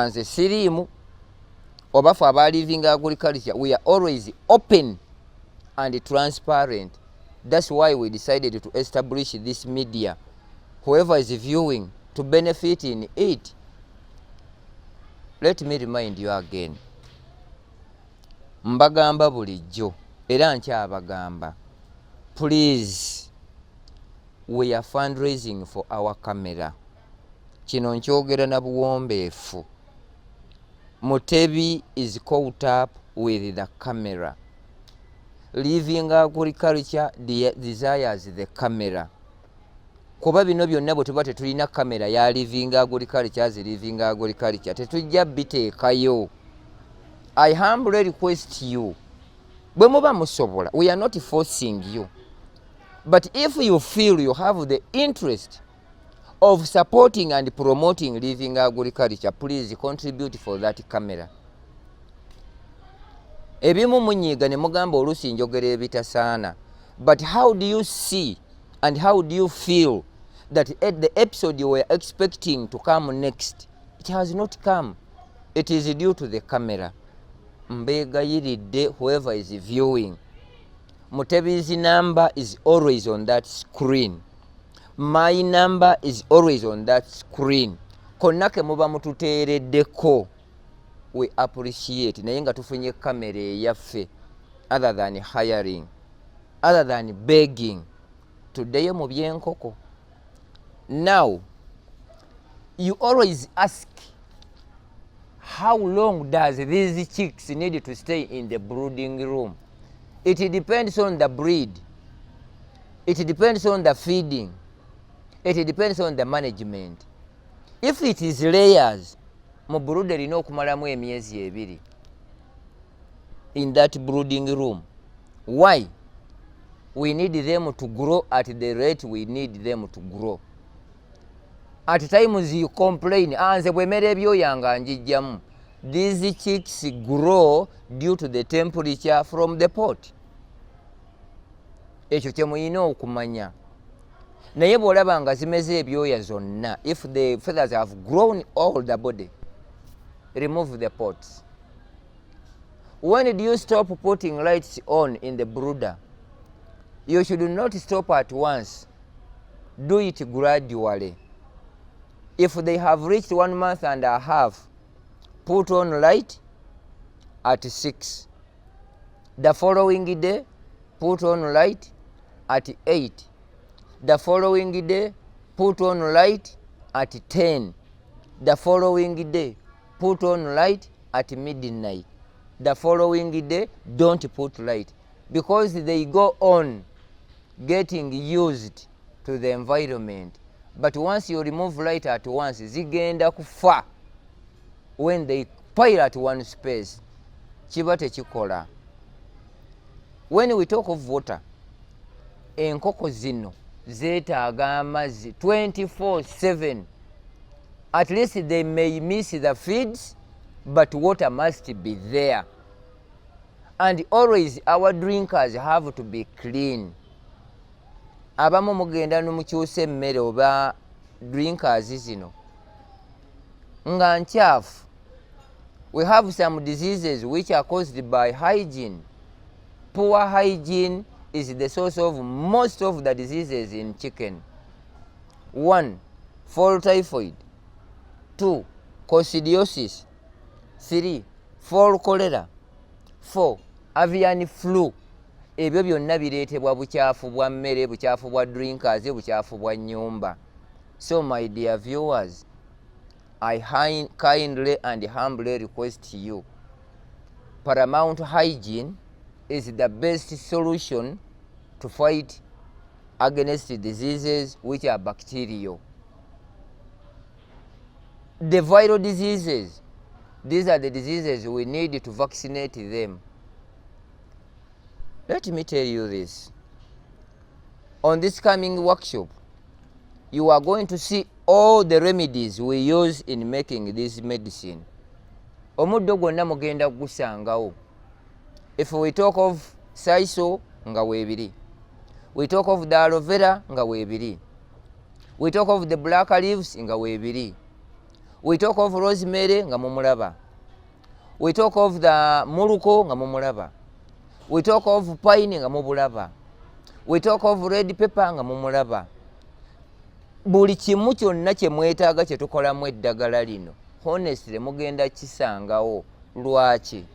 nze siriimu oba ffe aba living agriculture, we are always open and transparent. That's why we decided to establish this media. Whoever is viewing to benefit in it. Let me remind you again. Mbagamba bulijjo era nkyabagamba. Please, we are fundraising for our camera. Kino nkyogera na buwombeefu. Mutebi is caught up with the camera. Living agriculture desires the camera. Kuba bino byonna bwe tuba tetulina kamera ya living agriculture as living agriculture tetujja biteekayo. I humbly request you, bwe muba musobola, we are not forcing you, but if you feel you have the interest of supporting and promoting living agriculture, please contribute for that camera. Ebimu munyiga ne mugamba oluusi njogera ebitasaana, but how do you see and how do you feel that at the episode you were expecting to come next, it has not come? It is due to the camera. Mbegayiridde whoever is viewing. Mutebi's number is always on that screen. My number is always on that screen. Konnake muba mututeereddeko. We appreciate. Naye nga tufunye kamera eyaffe, other than hiring, other than begging. Tuddeyo mu byenkoko. Now, you always ask, how long does these chicks need to stay in the brooding room? It depends on the breed. It depends on the feeding. It depends on the management. If it is layers, mu brood erina okumalamu emyezi 2 in that brooding room. Why? We need them to grow at the rate we need them to grow. At times you complain, nze bwemera ebyoya nga njijjamu. These chicks grow due to the temperature from the pot. Ekyo kye muyina okumanya. Naye bw'olaba nga zimeze ebyoya zonna, if the feathers have grown all the body, remove the pots. When do you stop putting lights on in the brooder? You should not stop at once. Do it gradually. If they have reached 1 month and a half, put on light at 6. The following day, put on light at 8. The following day, put on light at 10. The following day, put on light at midnight. The following day, don't put light, because they go on getting used to the environment. But once you remove light at once, zigenda kufa. When they pile at one space, kiba tekikola. When we talk of water, enkoko zino zeetaaga amazzi 24/7. At least they may miss the feeds, but water must be there. And always our drinkers have to be clean. Abamu mugenda numukyusa emmere oba drinkers zino nga nkyafu. We have some diseases which are caused by hygiene. Poor hygiene is the source of most of the diseases in chicken. 1. Fall typhoid. 2. Coccidiosis. 3. Fall cholera. 4. Avian flu. Ebyo byonna bireetebwa bukyafu bwa mmere, bukyafu bwa drinkers, bukyafu bwa nnyumba. So my dear viewers, I kindly and humbly request you, paramount hygiene is the best solution to fight against diseases which are bacterial. The viral diseases, these are the diseases we need to vaccinate them. Let me tell you this. On this coming workshop, you are going to see all the remedies we use in making this medicine. Omuddo gwonna mugenda gusangawo. If we talk of sisal, nga weebiri. We talk of the aloe vera, nga weebiri. We talk of the black leaves, nga weebiri. We talk of rosemary nga mumulaba. We talk of the muruko nga mumulaba. We talk of pine nga mubulaba. We talk of red pepper nga mumulaba. Buli kimu kyonna kye mwetaaga kye tukolamu eddagala lino honestly mugenda kisangawo. Lwaki?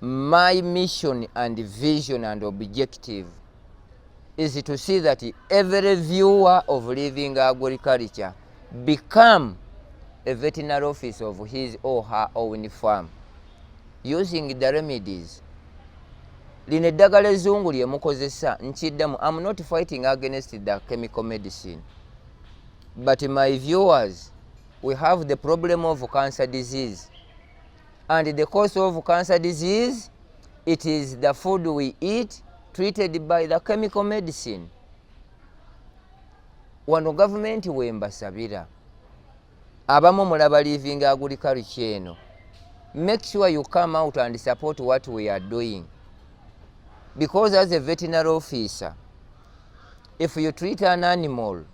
My mission and vision and objective is to see that every viewer of living agriculture become a veterinary officer of his or her own farm using the remedies. Lino eddagala ezzungu lye mukozesa nkiddamu. I'm not fighting against the chemical medicine, but my viewers, we have the problem of cancer disease, and the cause of cancer disease, it is the food we eat treated by the chemical medicine. Wano government wembasabira abamu mulaba living agriculture eno, make sure you come out and support what we are doing, because as a veterinary officer, if you treat an animal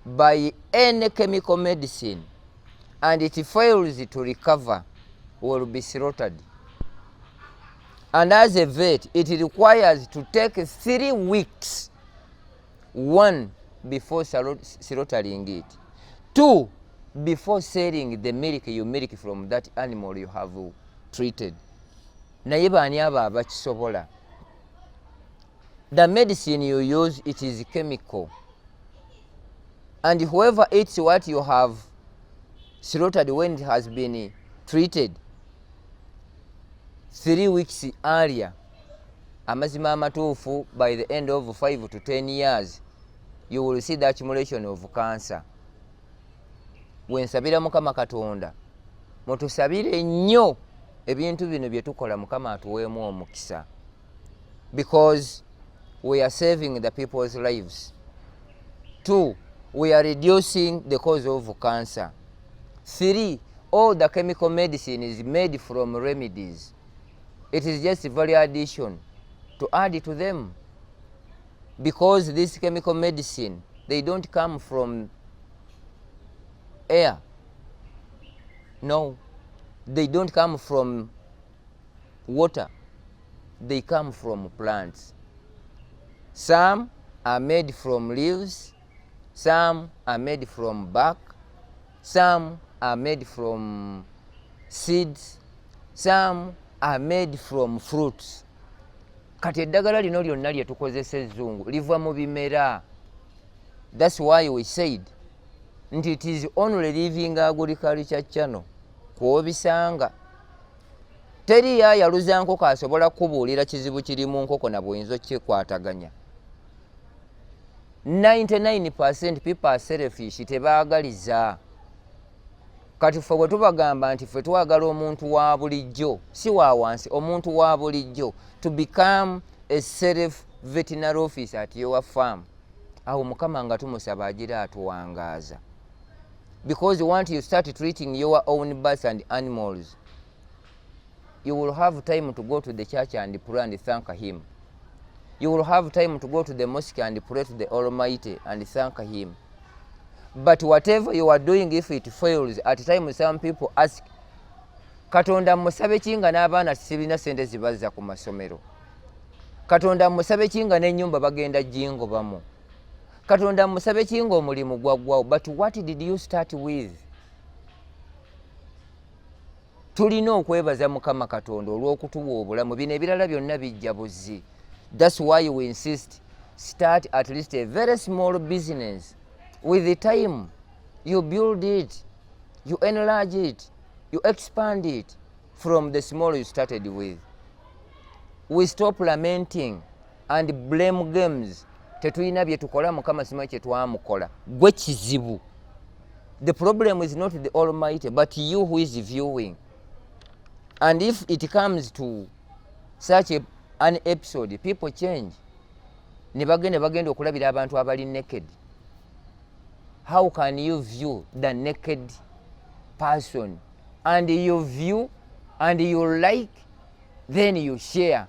by any chemical medicine and it fails to recover, will be slaughtered. And as a vet, it requires to take 3 weeks. 1, before slaughtering it. 2, before selling the milk you milk from that animal you have treated. Naye baani abo abakisobola? The medicine you use, it is chemical. And whoever eats what you have slaughtered when it has been treated 3 weeks earlier, amazima amatuufu, by the end of 5 to 10 years, you will see the accumulation of cancer. Wensabira Mukama Katonda, mutusabire nnyo ebintu bino bye tukola Mukama atuweemu omukisa, because we are saving the people's lives. 2, we are reducing the cause of cancer. 3, all the chemical medicine is made from remedies. It is just value addition to add to them, because this chemical medicine, they don't come from air. No, they don't come from water. They come from plants. Some are made from leaves, some are made from bark, some are made from seeds, some are made from fruits. Kati eddagala lino lyonna lye tukozesa ezzungu liva mu bimera. That's why we said nti it is only living agriculture channel kw'obisanga. Teri yayaluza nkoko asobola kubuulira kizibu kiri mu nkoko na bw'oyinza okkikwataganya. 99% people are selfish, tebaagaliza. Kati ffe bwe tubagamba nti ffe twagala omuntu wa bulijjo, si wa wansi, omuntu wa bulijjo, to become a self veterinary officer at your farm, awo Mukama nga tumusaba agira atuwangaaza. Because once you start treating your own birds and animals, you will have time to go to the church and pray and thank him. You will have time to go to the mosque and pray to the Almighty and thank him. But whatever you are doing, if it fails, at times some people ask, Katonda musabe kinga n'abaana sirina sente zibazza ku masomero. Katonda musabe kinga n'ennyumba bagenda jingobamu. Katonda musabe kinga omulimu gwaggwawo. But what did you start with? Tulina okwebaza Mukama Katonda olw'okutuwa obulamu. Bino ebirala byonna bijja buzzi. That's why we insist, start at least a very small business. With the time, you build it, you enlarge it, you expand it from the small you started with. We stop lamenting and blame games. Tetulina bye tukola Mukama simanyi kye twamukola. Gwe kizibu. The problem is not the Almighty, but you who is viewing. And if it comes to such an episode, people change. Ne bagenda okulabira abantu abali naked. How can you view the naked person and you view and you like, then you share?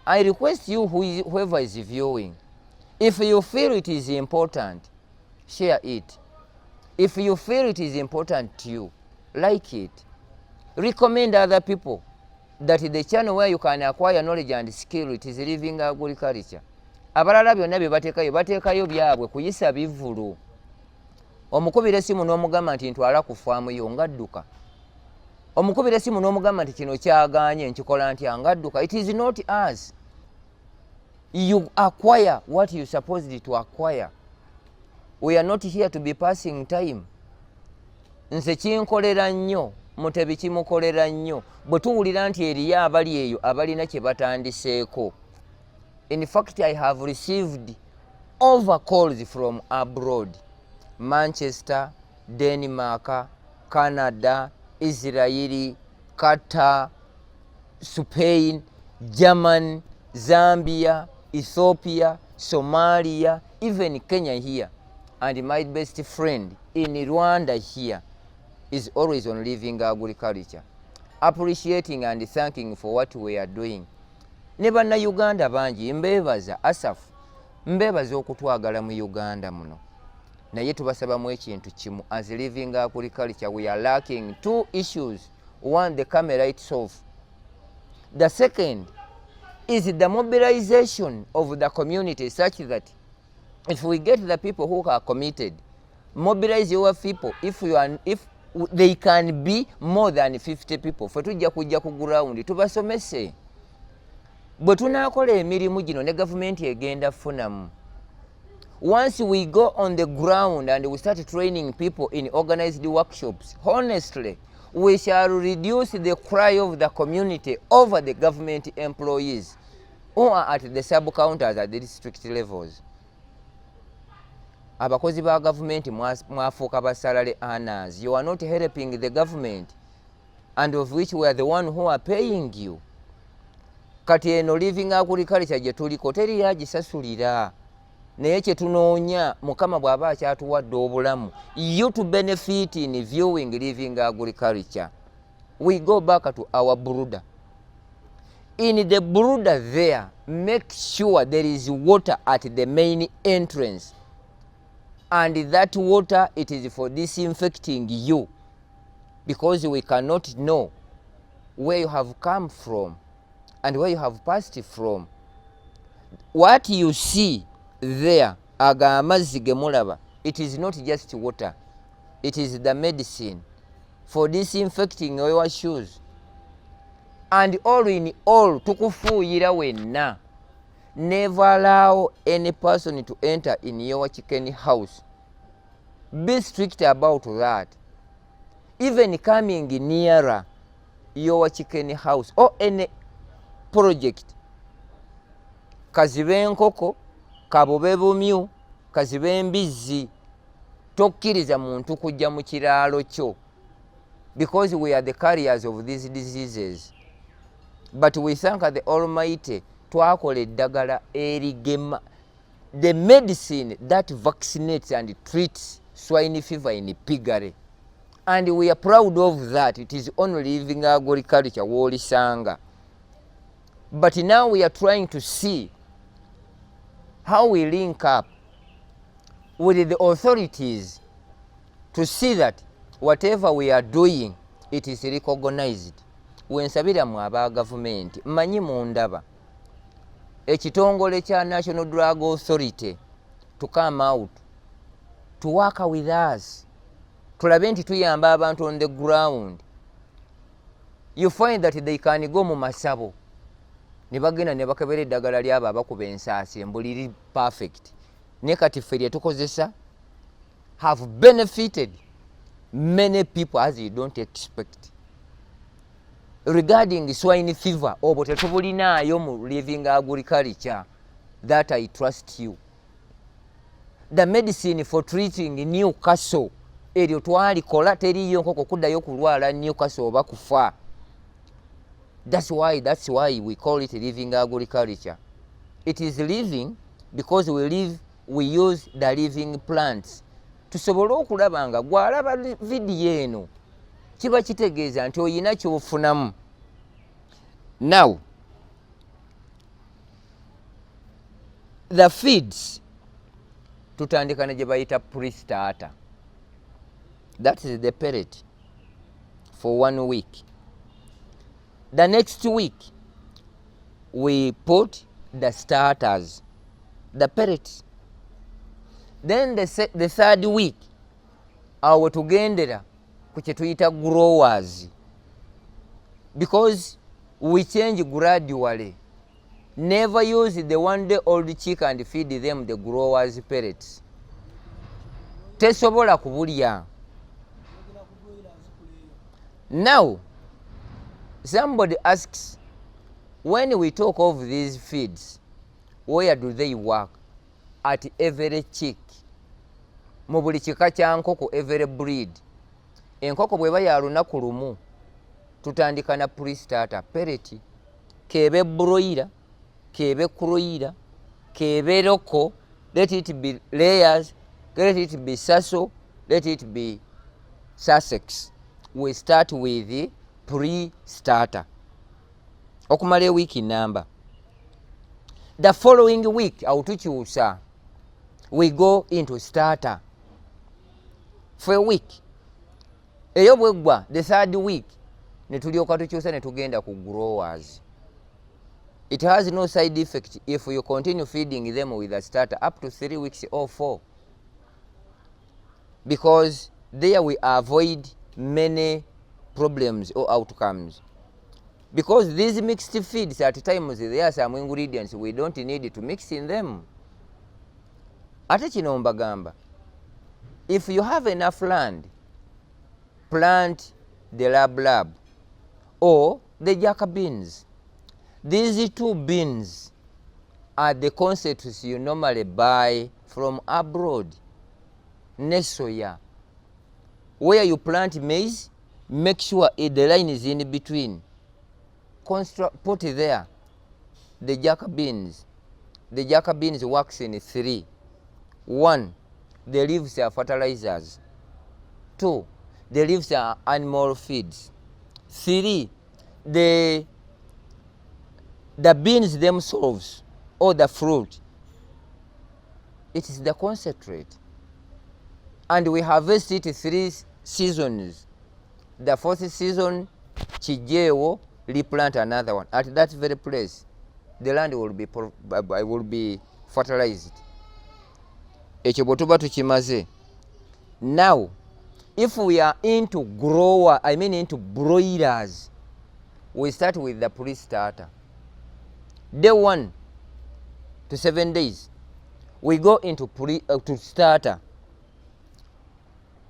I request you, whoever is viewing, if you feel it is important, share it. If you feel it is important to you, like it, recommend other people that the channel where you can acquire knowledge and skill, it is living agriculture. Abalala byonna bye bateekayo byabwe kuyisa bivulu. Omukubira essimu n'omugamba nti ntwala ku faamu yo ngadduka. Omukubira essimu n'omugamba nti kino kyagaanye nkikola ntya ngadduka. It is not us. You acquire what you supposed to acquire. We are not here to be passing time. Nze kinkolera nnyo, Mutebi kimukolera nnyo. Bwe tuwulira nti eriyo abali eyo abalina kye batandiseeko. In fact, I have received over calls from abroad. Manchester, Denmark, Canada, Israel, Qatar, Spain, Germany, Zambia, Ethiopia, Somalia, even Kenya here. And my best friend in Rwanda here is always on living agriculture, appreciating and thanking for what we are doing. Ne bannayuganda bangi mbeebaza asafu, mbeebaza okutwagala mu Uganda muno. Naye tubasabamu ekintu kimu, as living agriculture we are lacking two issues. One, the camera itself. The second is the mobilization of the community, such that if we get the people who are committed, mobilize your people. If they can be more than 50 people, fe tujja kujja ku ground tubasomese. Bwe tunaakola emirimu gino ne government egenda funamu. Once we go on the ground and we start training people in organized workshops, honestly, we shall reduce the cry of the community over the government employees who are at the sub-counters at the district levels. Abakozi ba government mwafuuka ba salary earners. You are not helping the government, and of which we are the one who are paying you. Kati eno living agriculture gye tuliko teri yagisasulira. Naye kye tunoonya Mukama bw'aba akyatuwadde obulamu, you to benefit in viewing living agriculture. We go back to our brooder. In the brooder there, make sure there is water at the main entrance. And that water, it is for disinfecting you. Because we cannot know where you have come from and where you have passed from. What you see there, aga amazzi ge mulaba, it is not just water. It is the medicine for disinfecting your shoes. And all in all, tukufuuyira wenna. Never allow any person to enter in your chicken house. Be strict about that. Even coming nearer your chicken house or any project, kazibe enkoko, kabobe bumyu, kazibe embizzi, tokkiriza muntu kujja mu kiraalo kyo, because we are the carriers of these diseases. But we thank the Almighty, twakola eddagala erigema, the medicine that vaccinates and treats swine fever in piggery. And we are proud of that. It is only living agriculture wolisanga. But now we are trying to see how we link up with the authorities to see that whatever we are doing, it is recognized. Wensabira mu aba government, mmanyi mundaba ekitongole kya National Drug Authority to come out to work with us. Tulabe nti tuyamba abantu on the ground. You find that they can go mu masabo ne bagenda ne bakebera eddagala lyabo abakuba ensaasi embuliri perfect. Ne kati ffe lye tukozesa have benefited many people as you don't expect. Regarding swine fever, obwo tetubulinaayo mu living agriculture. That I trust you. The medicine for treating Newcastle, eryo twalikola teriyo nkoko kuddayo kulwala Newcastle oba kufa. That's why we call it living agriculture. It is living because we use the living plants. Tusobole okulaba nga gwalaba video eno kiba kitegeeza nti oyina kyofunamu. Now, the feeds tutandika ne gye bayita pre-starter. That is the pellet for 1 week. The next week, we put the starters, the pellets. Then the third week, awo tugendera ku kye tuyita growers, because we change gradually. Never use the 1-day-old chick and feed them the growers pellets. Tesobola kubulya. Now, somebody asks, when we talk of these feeds, where do they work? At every chick. Mu buli kika kya nkoko, every breed. Enkoko bweba ya lunaku lumu, tutandika na pre-starter pellet. Kebe broiler, kebe croiler, kebe loko, let it be layers, let it be sasso, let it be Sussex. We start with the pre-starter. Okumala week number. The following week, autukyusa, we go into starter for a week. Eyo bwegwa, the third week, ne tulyoka tukyusa ne tugenda ku growers. It has no side effect if you continue feeding them with a starter up to 3 weeks or 4. Because there we avoid many problems or outcomes. Because these mixed feeds, at times there are some ingredients we don't need to mix in them. Ate kino mbagamba, if you have enough land, plant the lab or the jack beans. These 2 beans are the concepts you normally buy from abroad. Nesoya. Where you plant maize, make sure the line is in between. Put there the jack beans. The jack beans works in 3. 1, the leaves are fertilizers. 2, the leaves are animal feeds. 3, the beans themselves or the fruit, it is the concentrate. And we harvest it 3 seasons. The 4th season, chijewo, replant another one. At that very place, the land will be fertilized. Ekyo bwe tuba tukimaze. Now, if we are into into broilers, we start with the pre-starter. Day 1 to 7 days, we go into to starter.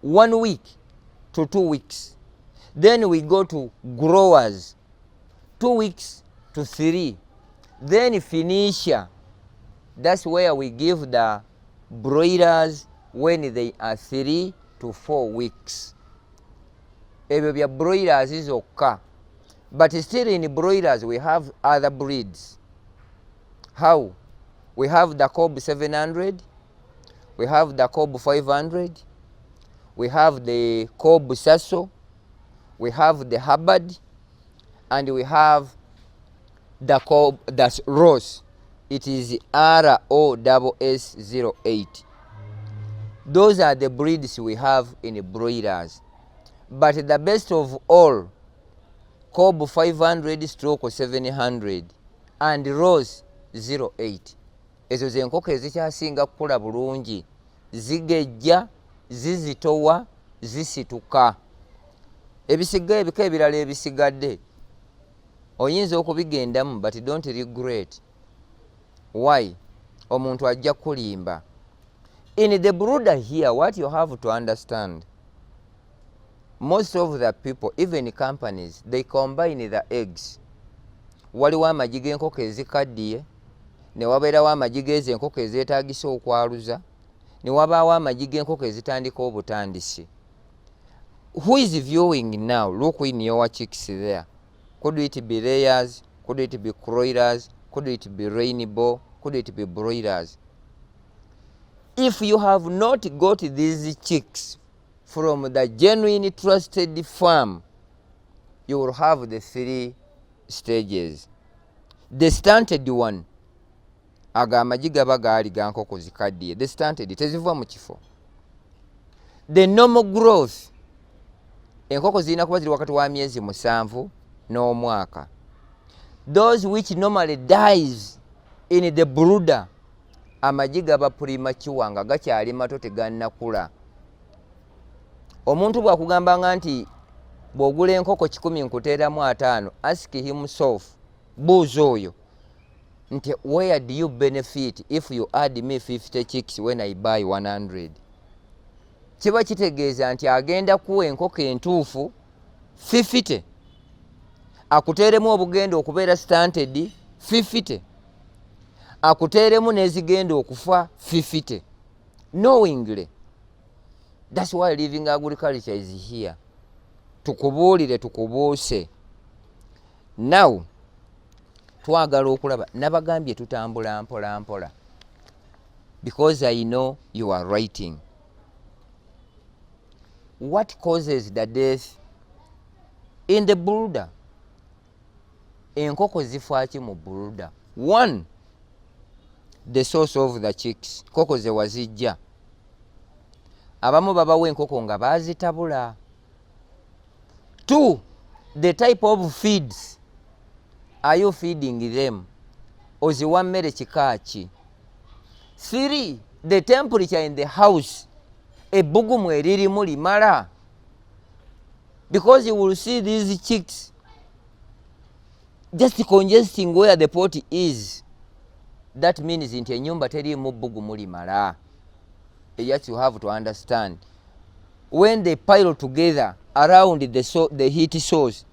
1 week to 2 weeks. Then we go to growers. 2 weeks to 3. Then finisher. That's where we give the broilers when they are 3 to 4 weeks. Ebyo bya broilers is okay. But still in broilers we have other breeds. How? We have the Cobb 700, we have the Cobb 500, we have the Cobb Sasso, we have the Hubbard, and we have the Cobb that's Ross. It is ROSS08. Those are the breeds we have in broilers. But the best of all, Cobb 500 stroke 700 and Ross 08. Ezo ze nkoko ezikyasinga kukula bulungi, zigejja, zizitowa, zisituka. Ebisigaye ebika ebirala ebisigadde oyinza okubigendamu, but don't regret. Why? Omuntu ajja kulimba. In the brooder here, what you have to understand, most of the people, even companies, they combine the eggs. Waliwo amagi g'enkoko ezikaddiye, ne wabeerawo amagi g'enkoko ezeetaagisa okwaluza, ne wabaawo amagi g'enkoko ezitandika obutandisi. Who is viewing now? Look in your chicks there. Could it be layers? Could it be croilers? Could it be rainbow? Could it be broilers? If you have not got these chicks from the genuine trusted farm, you will have the 3 stages. The stunted one, aga amagi gaba gaali ga nkoko zikaddiye. The stunted teziva mu kifo. The normal growth enkoko zirina kuba ziri wakati wa myezi 7 n'omwaka. Those which normally dies in the brooder, amagi gaba premature nga gakyali mato tegannakula. Omuntu bw'akugambanga nti bw'ogula enkoko 10 nkuteeramu 5, ask himself, buuza oyo nti where do you benefit if you add me 50 chicks when I buy 100? Kiba kitegeeza nti agenda kuwa enkoko entuufu 50, akuteeremu obugenda okubeera stunted 50, akuteeremu n'ezigenda okufa 50, knowingly. That's why living agriculture is here. Tukubuulire tukubuuse. Now twagala okulaba nabagambye tutambula mpola mpola, because I know you are writing. What causes the death in the brooder? Enkoko zifa ki mu brooder? 1, the source of the chicks. Koko ze wazijja. Abamu babawa enkoko nga bazitabula. 2, the type of feeds. Are you feeding them? Oziwa mmere kika ki? 3, the temperature in the house. Ebbugumu eririmu limala. Because you will see these chicks just congesting where the pot is. That means nti ennyumba terimu bbugumu limala. Yet you have to understand, when they pile together around the heat source,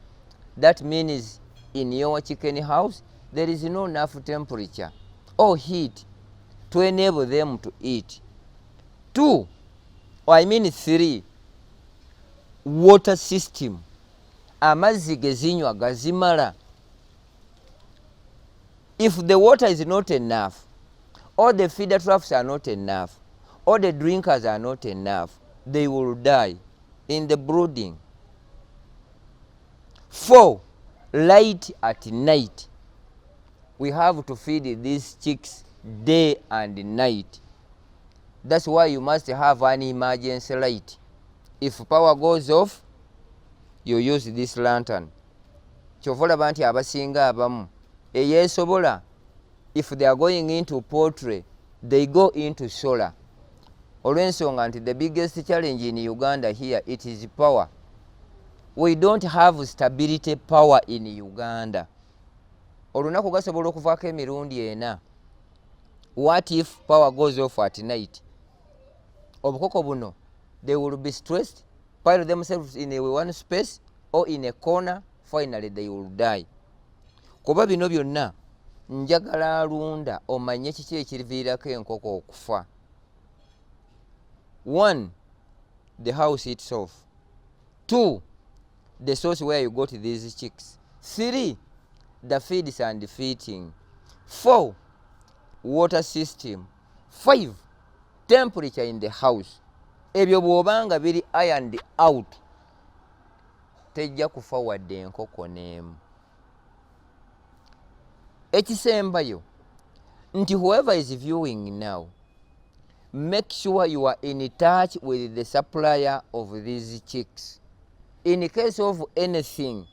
that means in your chicken house there is no enough temperature or heat to enable them to eat. 2, 3, water system. Amazzi gezinywa gazimala. If the water is not enough, or the feeder troughs are not enough, or the drinkers are not enough, they will die in the brooding. 4, light at night. We have to feed these chicks day and night. That's why you must have an emergency light. If power goes off, you use this lantern. Kyovolaba nti abasinga abamu eyesobola, if they are going into poultry, they go into solar. Olw'ensonga nti the biggest challenge in Uganda here, it is power. We don't have stability power in Uganda. Olunaku gasobola okuvaako emirundi 4. What if power goes off at night? Obukoko buno, they will be stressed, pile themselves in one space or in a corner, finally they will die. Kuba bino byonna njagala alunda omanye kiki ekiriviirako enkoko okufa. 1, the house itself. 2, the source where you got these chicks. 3, the feeds and feeding. 4, water system. 5, temperature in the house. Ebyo bw'obanga biri ironed out, tejja kufa wadde enkoko n'emu. Ekisembayo nti whoever is viewing now, make sure you are in touch with the supplier of these chicks. In case of anything,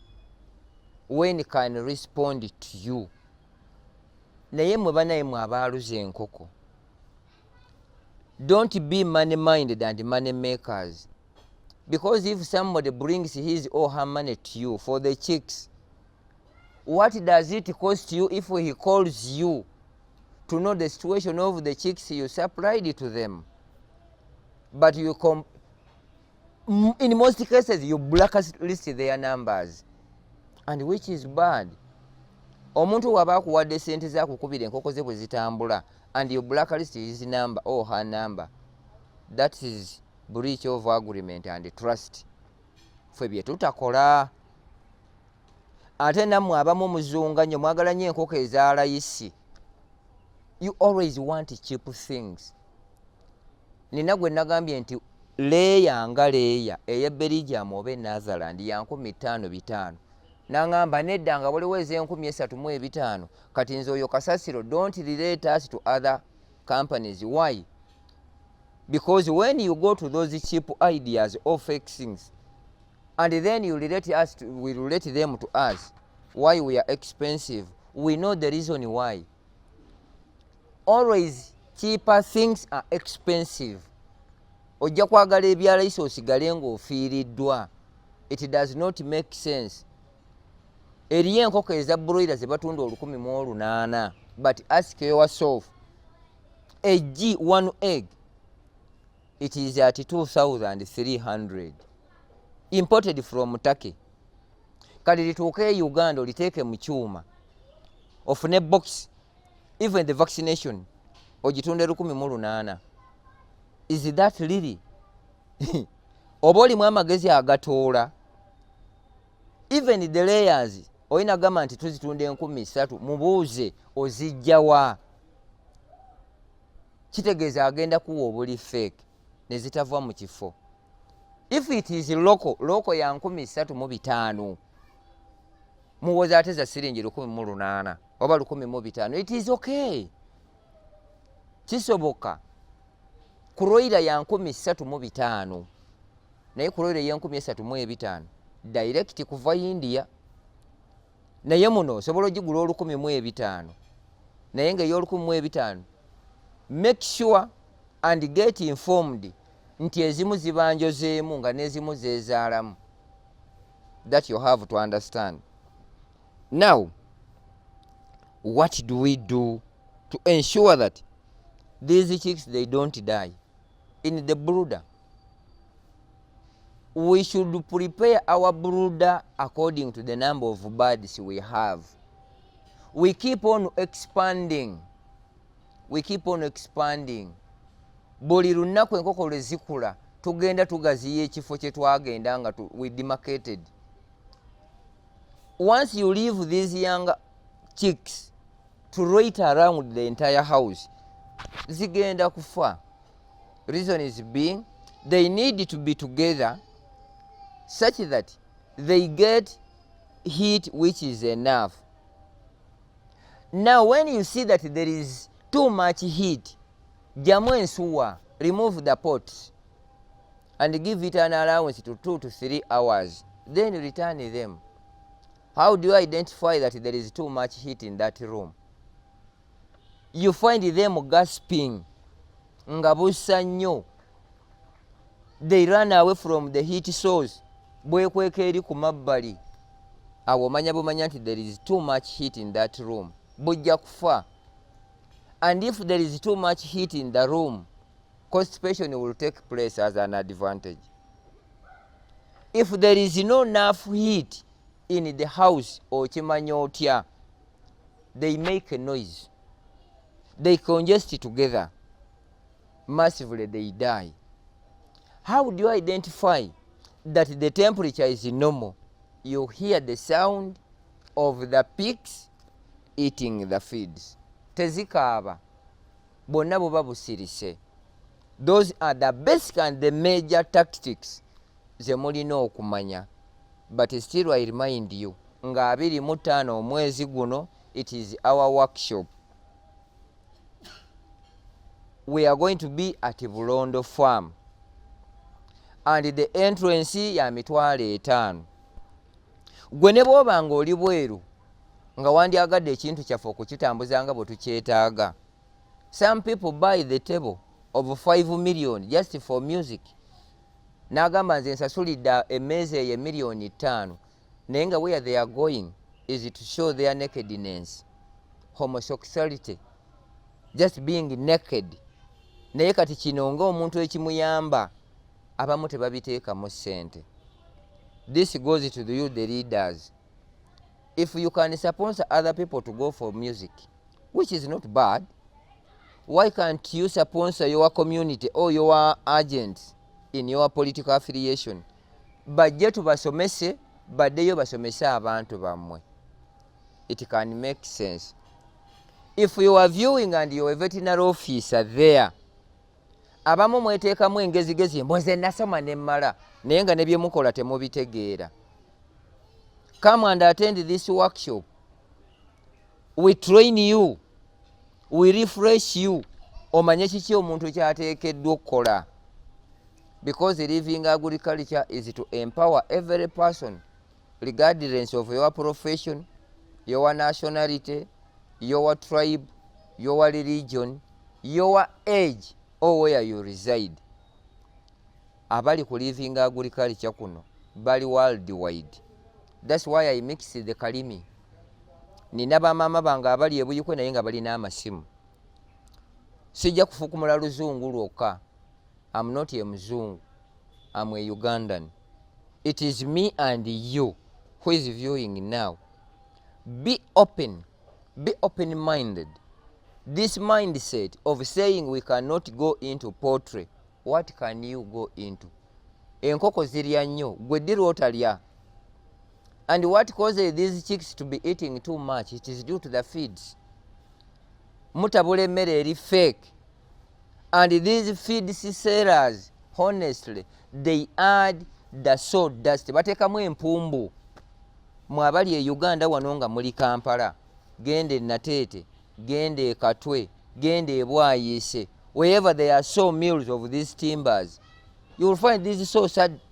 when can respond to you. Naye mwe banaye mwe abaaluza enkoko, don't be money minded and money makers. Because if somebody brings his or her money to you for the chicks, what does it cost you if he calls you to know the situation of the chicks you supplied to them? But you in most cases you blacklist their numbers, and which is bad. Omuntu waba akuwadde sente za kukubira enkoko ze bwe zitambula and you blacklist his number or her number, that is breach of agreement and trust. Ffe bye tutakola. Ate nammwe abamu muzunga nnyo mwagala nnyo enkoko eza layisi. You always want cheap things. Nina gwe nagambye nti leeya nga leeya eye Belgium oba Netherland ya 15,500. Nangamba nedda nga waliwo eze3,500. Kati nze oyo kasasiro, don't relate us to other companies. Why? Because when you go to those cheap ideas or fake things, and then you we relate them to us why we are expensive. We know the reason why. Always cheaper things are expensive. Ojja kwagala ebyalayisi osigale ng'ofiiriddwa. It does not make sense. Eriyo enkoko eza broiler ze batunda 1,800, but ask yourself, one egg, it is at 2,300, imported from Turkey. Kali lituuke Uganda oliteeke mu kyuma ofune box, even the vaccination ogitunde 1,800. Is that really? Oba olimu amagezi agatoola, even the layers oyina gamba nti tuzitunda 3,000, mubuuze ozijjawa. Kitegeeza agenda kuwa obuli fake ne zitava mu kifo. If it is local ya 3,500, muwoza ate za siringi 1,800 oba 1,500, it is okay. Kisoboka. Broiler ya 3,500, naye broiler ya 3,500 direct kuva India. Naye muno osobola ogigula 1,500, naye nga ey'olukumi make sure and get informed nti ezimu zibanjozeemu nga n'ezimu zeezaalamu. That you have to understand. Now, what do we do to ensure that these chicks, they don't die in the brooder? We should prepare our brooder according to the number of birds we have. We keep on expanding. Buli lunaku enkoko lwe zikula tugenda tugaziya ekifo kye twagenda nga we demarcated. Once you leave these young chicks to rotate around the entire house, zigenda kufa. Reason is being they need to be together such that they get heat which is enough. Now when you see that there is too much heat, jamu ensuwa, remove the pot and give it an allowance to 2 to 3 hours, then return them. How do you identify that there is too much heat in that room? You find them gasping, nga bussa nnyo. They run away from the heat source. Bwekweka eri ku mabbali. Awo bumanya nti there is too much heat in that room. Bujja kufa. And if there is too much heat in the room, constipation will take place as an advantage. If there is no enough heat in the house, okimanya otya, they make a noise. They congest together. Massively they die. How do you identify that the temperature is normal? You hear the sound of the pigs eating the feeds. Tezikaaba. Bonna buba busirise. Those are the basic and the major tactics ze mulina okumanya. But still I remind you, nga 25 omwezi guno, it is our workshop. We are going to be at Bulondo farm. And the entrance ya 5,000. Gwe ne bw'oba ng'oli bweru nga wandyagadde ekintu kyaffe okukitambuza nga bwe tukyetaaga. Some people buy the table of 5 million just for music. N'agamba nze nsasulidde emmeeza eyo $1,500,000. Naye nga where they are going is to show their nakedness, homosexuality, just being naked. Naye kati kino ng'omuntu ekimuyamba, abamu tebabiteekamu ssente. This goes to you, the leaders. If you can sponsor other people to go for music, which is not bad, why can't you sponsor your community or your agents in your political affiliation? Bajje tubasomese, baddeyo basomese abantu bammwe. It can make sense. If you are viewing and you are a veterinary officer there, abamu mweteekamu engezigezi, mboze nasoma ne mmala, naye nga ne bye mukola temubitegeera. Come and attend this workshop. We train you. We refresh you. Omanye kiki omuntu kyateekeddwa okukola. because living agriculture is to empower every person regardless of your profession, your nationality, your tribe, your religion, your age, or where you reside. Abali ku living agriculture kuno bali worldwide. That's why I mix the kalimi. Nina bamama bange abali ebuyikwe naye nga balina amasimu. Sijja kufukumula luzungu lwokka. I'm not a mzungu. I'm a Ugandan. It is me and you who is viewing now. Be open. Be open-minded. This mindset of saying we cannot go into poultry, what can you go into? Enkoko zirya nnyo, gwe ddi lw'otalya? And what causes these chicks to be eating too much? It is due to the feeds. Mutabula emmere eri fake. And these feed sellers, honestly, they add the sawdust. Batekamu empumbu. Mwabali e Uganda wano nga muli Kampala, gende Nateete, gende Katwe, gende Bwayise, wherever there are sawmills of these timbers, you will find these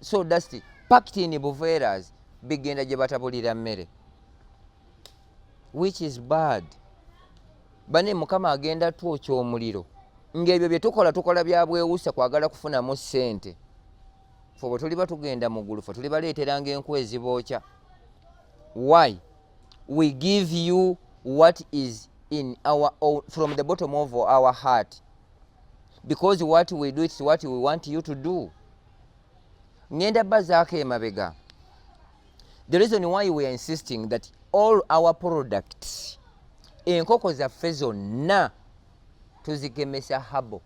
sawdust packed in buveras, bigenda gye batabulira mmere, which is bad. Bane Mukama agenda twokya omuliro. Ng'ebyo bye tukola bya bwewusa kwagala kufunamu ssente. Ffe bwe tuliba tugenda mu ggulu, ffe tulibaleeteranga enku ezibookya. Why? We give you what is in our own, from the bottom of our heart. Because what we do, it's what we want you to do. Ngenda bazaako emabega. The reason why we are insisting that all our products, enkoko zaffe zonna tuzigemesa habo.